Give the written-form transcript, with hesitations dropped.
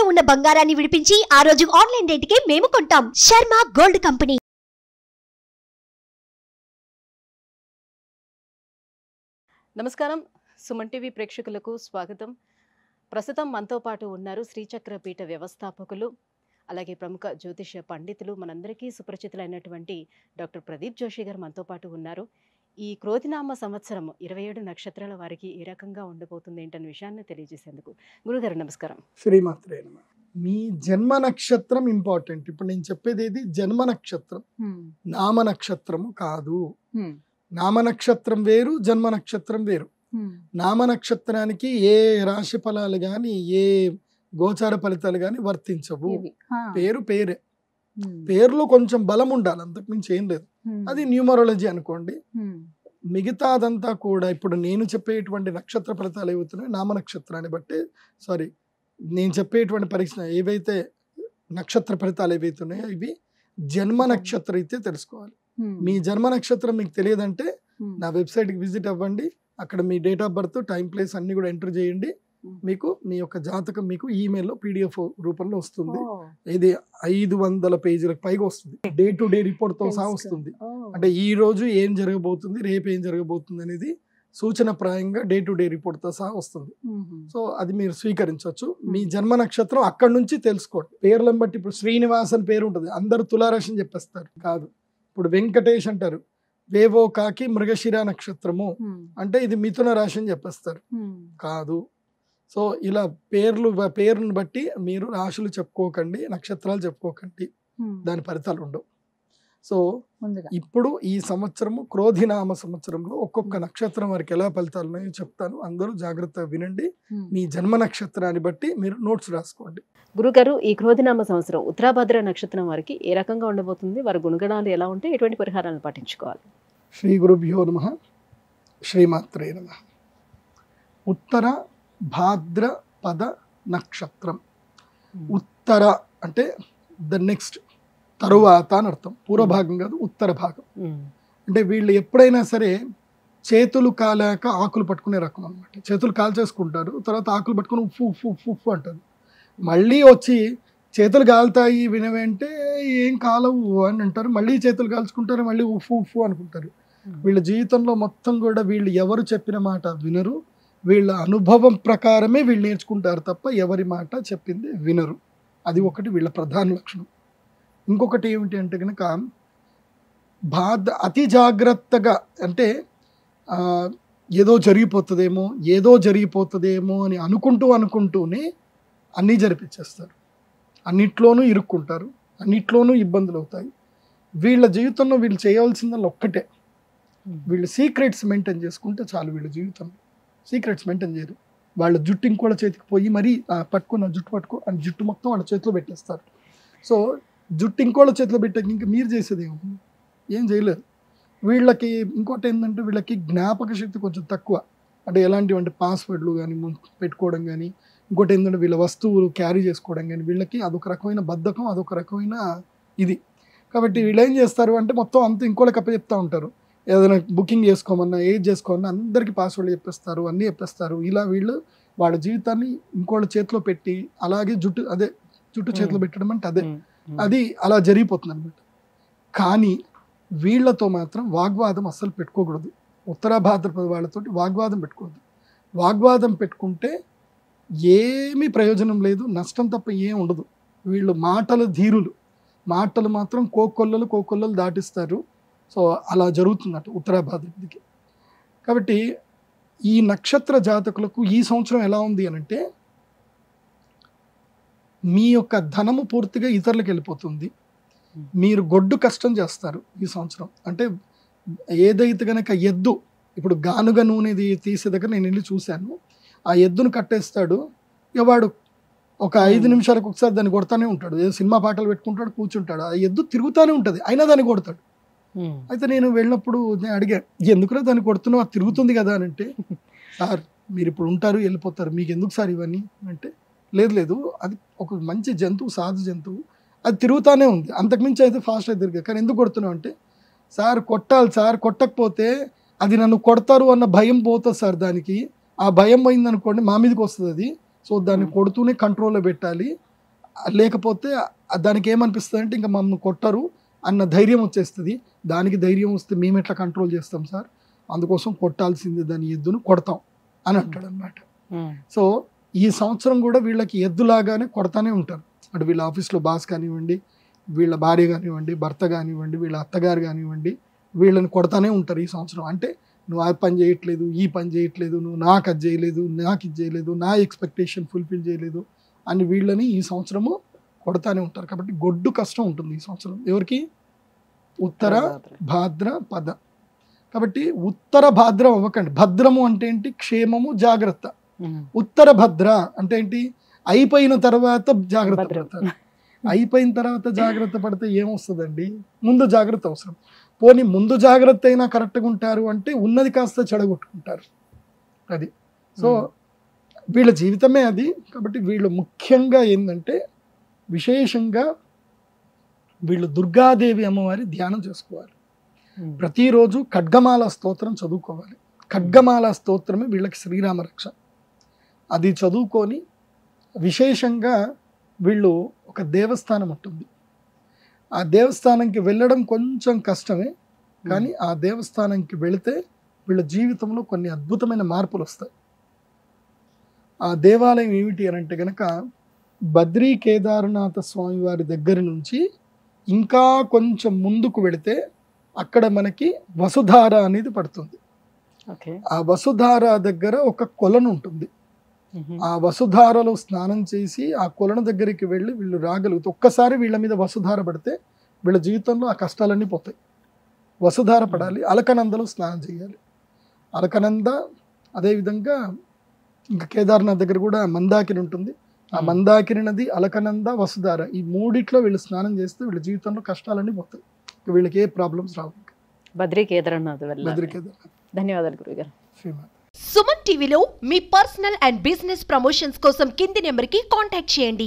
తాకట్టులో ఉన్న బంగారాన్ని విడిపించి ఆ రోజు ఆన్లైన్ రేటుకే మేము కొంటాం. Sharma gold company. నమస్కారం, సుమన్ టీవీ ప్రేక్షకులకు స్వాగతం. ప్రస్తుతం మనతో పాటు ఉన్నారు శ్రీచక్ర పీఠ వ్యవస్థాపకులు, అలాగే ప్రముఖ జ్యోతిష పండితులు, మనందరికీ సుపరిచితులైనటువంటి డాక్టర్ ప్రదీప్ జోషి గారు మనతో పాటు ఉన్నారు. ఈ క్రోధినామ సంవత్సరం 27 నక్షత్రాల వారికి ఏ రకంగా ఉండబోతుంది ఏంటనే విషయాన్ని తెలియజేసేందుకు గురుగారు నమస్కారం. శ్రీమాత్రే నమః. మీ జన్మ నక్షత్రం ఇంపార్టెంట్. ఇప్పుడు నేను చెప్పేది ఏది జన్మ నక్షత్రం, నామ నక్షత్రము కాదు. నామ నక్షత్రం వేరు, జన్మ నక్షత్రం వేరు. నామ నక్షత్రానికి ఏ రాశి ఫలాలు గాని ఏ గోచార ఫలితాలు గాని వర్తించవు. పేరు పేరే, పేరులో కొంచెం బలం ఉండాలి, అంతకుమించి ఏం లేదు. అది న్యూమరాలజీ అనుకోండి. మిగతాదంతా కూడా ఇప్పుడు నేను చెప్పేటువంటి నక్షత్ర ఫలితాలు ఏవవుతున్నాయి నామ నక్షత్రాన్ని బట్టి, సారీ నేను చెప్పేటువంటి పరీక్ష ఏవైతే నక్షత్ర ఫలితాలు ఏవైతున్నాయో ఇవి జన్మ నక్షత్రం అయితే తెలుసుకోవాలి. మీ జన్మ నక్షత్రం మీకు తెలియదంటే నా వెబ్సైట్కి విజిట్ అవ్వండి. అక్కడ మీ date of birth, time, place అన్ని కూడా ఎంటర్ చేయండి. మీకు మీ యొక్క జాతకం మీకు ఈమెయిల్లో PDF రూపంలో వస్తుంది. ఇది 500 పేజీలకు పైగా వస్తుంది. డే టు డే రిపోర్ట్ తో సహా వస్తుంది. అంటే ఈ రోజు ఏం జరగబోతుంది, రేపు ఏం జరగబోతుంది అనేది సూచనప్రాయంగా డే టు డే రిపోర్ట్ తో సహా వస్తుంది. సో అది మీరు స్వీకరించవచ్చు. మీ జన్మ నక్షత్రం అక్కడ నుంచి తెలుసుకోండి. పేర్లను బట్టి ఇప్పుడు శ్రీనివాస్ అని పేరు ఉంటుంది, అందరు తులారాశి అని చెప్పేస్తారు. కాదు. ఇప్పుడు వెంకటేష్ అంటారు, వేవో కాకి మృగశిర నక్షత్రము అంటే ఇది మిథున రాశి అని చెప్పేస్తారు. కాదు. సో ఇలా పేరును బట్టి మీరు రాశులు చెప్పుకోకండి, నక్షత్రాలు చెప్పుకోకండి, దాని ఫలితాలు ఉండవు. సో ఇప్పుడు ఈ సంవత్సరము క్రోధినామ సంవత్సరంలో ఒక్కొక్క నక్షత్రం వారికి ఎలా ఫలితాలు ఉన్నాయో చెప్తాను. అందరూ జాగ్రత్తగా వినండి. మీ జన్మ నక్షత్రాన్ని బట్టి మీరు నోట్స్ రాసుకోండి. గురుగారు, ఈ క్రోధినామ సంవత్సరం ఉత్తరాభద్ర నక్షత్రం వారికి ఏ రకంగా ఉండబోతుంది? వారి గుణగణాలు ఎలా ఉంటే ఎటువంటి పరిహారాలను పాటించుకోవాలి? శ్రీ గురుభ్యో నమః. శ్రీమాత్రే నమః. ఉత్తర భాద్రపద నక్షత్రం. ఉత్తర అంటే ద నెక్స్ట్, తరువాత అని అర్థం. పూర్వభాగం కాదు, ఉత్తర భాగం. అంటే వీళ్ళు ఎప్పుడైనా సరే చేతులు కాలాక ఆకులు పట్టుకునే రకం అనమాట. చేతులు కాల్ చేసుకుంటారు, తర్వాత ఆకులు పట్టుకుని ఉఫ్ ఉఫ్ ఉఫ్ ఉఫ్ అంటారు. మళ్ళీ వచ్చి చేతులు కాలుతాయి వినవేంటే ఏం కాలవు అని అంటారు. మళ్ళీ చేతులు కాల్చుకుంటారు, మళ్ళీ ఉఫ్ ఉఫ్ అనుకుంటారు. వీళ్ళ జీవితంలో మొత్తం కూడా వీళ్ళు ఎవరు చెప్పిన మాట వినరు. వీళ్ళ అనుభవం ప్రకారమే వీళ్ళు నేర్చుకుంటారు తప్ప ఎవరి మాట చెప్పింది వినరు. అది ఒకటి వీళ్ళ ప్రధాన లక్షణం. ఇంకొకటి ఏమిటి అంటే కనుక అతి జాగ్రత్తగా, అంటే ఏదో జరిగిపోతుందేమో అని అనుకుంటూనే అన్నీ జరిపించేస్తారు. అన్నిట్లోనూ ఇరుక్కుంటారు, అన్నిట్లోనూ ఇబ్బందులు అవుతాయి. వీళ్ళ జీవితంలో వీళ్ళు చేయవలసిందల్లా ఒక్కటే, వీళ్ళు సీక్రెట్స్ మెయింటైన్ చేసుకుంటే చాలు. వీళ్ళ జీవితంలో సీక్రెట్స్ మెయింటైన్ చేయరు. వాళ్ళ జుట్టు ఇంకోళ్ళ చేతికి పోయి మరీ పట్టుకున్న జుట్టు అని జుట్టు మొత్తం వాళ్ళ చేతిలో పెట్టేస్తారు. సో జుట్టు ఇంకోళ్ళ చేతిలో పెట్టాక ఇంకా మీరు చేసేది ఏముంది? ఏం చేయలేరు. వీళ్ళకి ఇంకోటి ఏంటంటే వీళ్ళకి జ్ఞాపక శక్తి కొంచెం తక్కువ. అంటే ఎలాంటివంటే పాస్వర్డ్లు కానీ పెట్టుకోవడం కానీ, ఇంకోటి ఏంటంటే వీళ్ళ వస్తువులు క్యారీ చేసుకోవడం కానీ, వీళ్ళకి అదొక రకమైన బద్ధకం, అదొక రకమైన ఇది. కాబట్టి వీళ్ళు ఏం చేస్తారు అంటే మొత్తం అంతా ఇంకోళ్ళకి అప్పచెప్తూ ఉంటారు. ఏదైనా బుకింగ్ చేసుకోమన్నా, ఏది చేసుకోమన్నా అందరికీ పాస్వర్డ్లు చెప్పేస్తారు, అన్నీ చెప్పేస్తారు. ఇలా వీళ్ళు వాళ్ళ జీవితాన్ని ఇంకోళ్ళ చేతిలో పెట్టి అలాగే జుట్టు చేతిలో పెట్టడం అంటే అది అలా జరిగిపోతుంది అనమాట. కానీ వీళ్ళతో మాత్రం వాగ్వాదం అస్సలు పెట్టుకోకూడదు. ఉత్తర భాద్రపద వాళ్ళతోటి వాగ్వాదం పెట్టుకోవద్దు. వాగ్వాదం పెట్టుకుంటే ఏమీ ప్రయోజనం లేదు, నష్టం తప్ప ఏం ఉండదు. వీళ్ళు మాటల ధీరులు, మాటలు మాత్రం కోకొల్లలు దాటిస్తారు. సో అలా జరుగుతుందట ఉత్తర భాద్రపదికి. కాబట్టి ఈ నక్షత్ర జాతకులకు ఈ సంవత్సరం ఎలా ఉంది అనంటే, మీ యొక్క ధనము పూర్తిగా ఇతరులకు వెళ్ళిపోతుంది. మీరు గొడ్డు కష్టం చేస్తారు ఈ సంవత్సరం. అంటే ఏదైతే కనుక ఎద్దు, ఇప్పుడు గానుగ నూనెది తీసే దగ్గర నేను వెళ్ళి చూశాను. ఆ ఎద్దును కట్టేస్తాడు, ఇక వాడు ఒక 5 నిమిషాలకు ఒకసారి దాన్ని కొడతానే ఉంటాడు. ఏదో సినిమా పాటలు పెట్టుకుంటాడు, కూర్చుంటాడు. ఆ ఎద్దు తిరుగుతూనే ఉంటుంది, అయినా దాన్ని కొడతాడు. అయితే నేను వెళ్ళినప్పుడు నేను అడిగా, ఎందుకురా దాన్ని కొడుతున్నావు, అది తిరుగుతుంది కదా అని అంటే, సార్ మీరు ఇప్పుడు ఉంటారు వెళ్ళిపోతారు, మీకు ఎందుకు సార్ ఇవన్నీ అంటే, లేదు అది ఒక మంచి జంతువు, సాధు జంతువు, అది తిరుగుతూనే ఉంది, అంతకుమించి అయితే ఫాస్ట్ అయితే తిరిగా, కానీ ఎందుకు కొడుతున్నావు అంటే, సార్ కొట్టాలి సార్, కొట్టకపోతే అది నన్ను కొడతారు అన్న భయం పోతుంది సార్, దానికి ఆ భయం పోయింది అనుకోండి మా మీదకి వస్తుంది అది. సో దాన్ని కొడుతూనే కంట్రోల్లో పెట్టాలి, లేకపోతే దానికి ఏమనిపిస్తుంది అంటే ఇంకా మమ్మల్ని కొట్టరు అన్న ధైర్యం వచ్చేస్తుంది. దానికి ధైర్యం వస్తే మేము ఎట్లా కంట్రోల్ చేస్తాం సార్, అందుకోసం కొట్టాల్సింది దాని ఎద్దును కొడతాం అని అంటాడు అనమాట. సో ఈ సంవత్సరం కూడా వీళ్ళకి ఎద్దులాగానే కొడతానే ఉంటారు. అటు వీళ్ళ ఆఫీస్లో బాస్ కానివ్వండి, వీళ్ళ భార్య కానివ్వండి, భర్త కానివ్వండి, వీళ్ళ అత్తగారు కానివ్వండి, వీళ్ళని కొడతానే ఉంటారు ఈ సంవత్సరం. అంటే నువ్వు ఆ పని చేయట్లేదు, ఈ పని చేయట్లేదు, నువ్వు నాకు అది చేయలేదు, నాకు ఇది చేయలేదు, నా ఎక్స్పెక్టేషన్ ఫుల్ఫిల్ చేయలేదు అని వీళ్ళని ఈ సంవత్సరము కొడతానే ఉంటారు. కాబట్టి గొడ్డు కష్టం ఉంటుంది ఈ సంవత్సరం. ఎవరికి? ఉత్తర భాద్ర పద. కాబట్టి ఉత్తర భాద్ర అవ్వకండి. భద్రము అంటే ఏంటి? క్షేమము, జాగ్రత్త. ఉత్తర భద్ర అంటే ఏంటి? అయిపోయిన తర్వాత జాగ్రత్త పడతారు. అయిపోయిన తర్వాత జాగ్రత్త పడితే ఏమొస్తుందండి? ముందు జాగ్రత్త అవసరం. పోనీ ముందు జాగ్రత్త అయినా కరెక్ట్గా ఉంటారు అంటే ఉన్నది కాస్త చెడగొట్టుకుంటారు. అది సో వీళ్ళ జీవితమే అది. కాబట్టి వీళ్ళు ముఖ్యంగా ఏంటంటే విశేషంగా వీళ్ళు దుర్గాదేవి అమ్మవారి ధ్యానం చేసుకోవాలి. ప్రతిరోజు ఖడ్గమాల స్తోత్రం చదువుకోవాలి. ఖడ్గమాల స్తోత్రమే వీళ్ళకి శ్రీరామ రక్ష. అది చదువుకొని విశేషంగా వీళ్ళు ఒక దేవస్థానం ఉంటుంది. ఆ దేవస్థానంకి వెళ్ళడం కొంచెం కష్టమే, కానీ ఆ దేవస్థానంకి వెళితే వీళ్ళ జీవితంలో కొన్ని అద్భుతమైన మార్పులు వస్తాయి. ఆ దేవాలయం ఏమిటి అని అంటే కనుక బద్రీ కేదారనాథ స్వామి వారి దగ్గర నుంచి ఇంకా కొంచెం ముందుకు వెళితే అక్కడ మనకి వసుధార అనేది పడుతుంది. ఆ వసుధార దగ్గర ఒక కొలను ఉంటుంది. ఆ వసుధారలో స్నానం చేసి ఆ కొలను దగ్గరికి వెళ్ళి వీళ్ళు రాగలుగుతారు. ఒక్కసారి వీళ్ళ మీద వసుధార పడితే వీళ్ళ జీవితంలో ఆ కష్టాలన్నీ పోతాయి. వసుధార పడాలి. అలకనందలో స్నానం చేయాలి. అలకనంద, అదేవిధంగా ఇంకా కేదార్నాథ్ దగ్గర కూడా మందాకిని ఉంటుంది. ఆ మందాకిని నది, అలకనంద, వసుధార, ఈ మూడిట్లో వీళ్ళు స్నానం చేస్తే వీళ్ళ జీవితంలో కష్టాలన్నీ పోతాయి. వీళ్ళకి ఏ ప్రాబ్లమ్స్ రావు. బద్రీ కేదార్నాథ్. బద్రీ కేదార్నాథ్. ధన్యవాదాలు గురుగారు. శ్రీమాన్. సుమన్ టీవీలో మీ పర్సనల్ అండ్ బిజినెస్ ప్రమోషన్స్ కోసం కింది నెంబర్కి కాంటాక్ట్ చేయండి.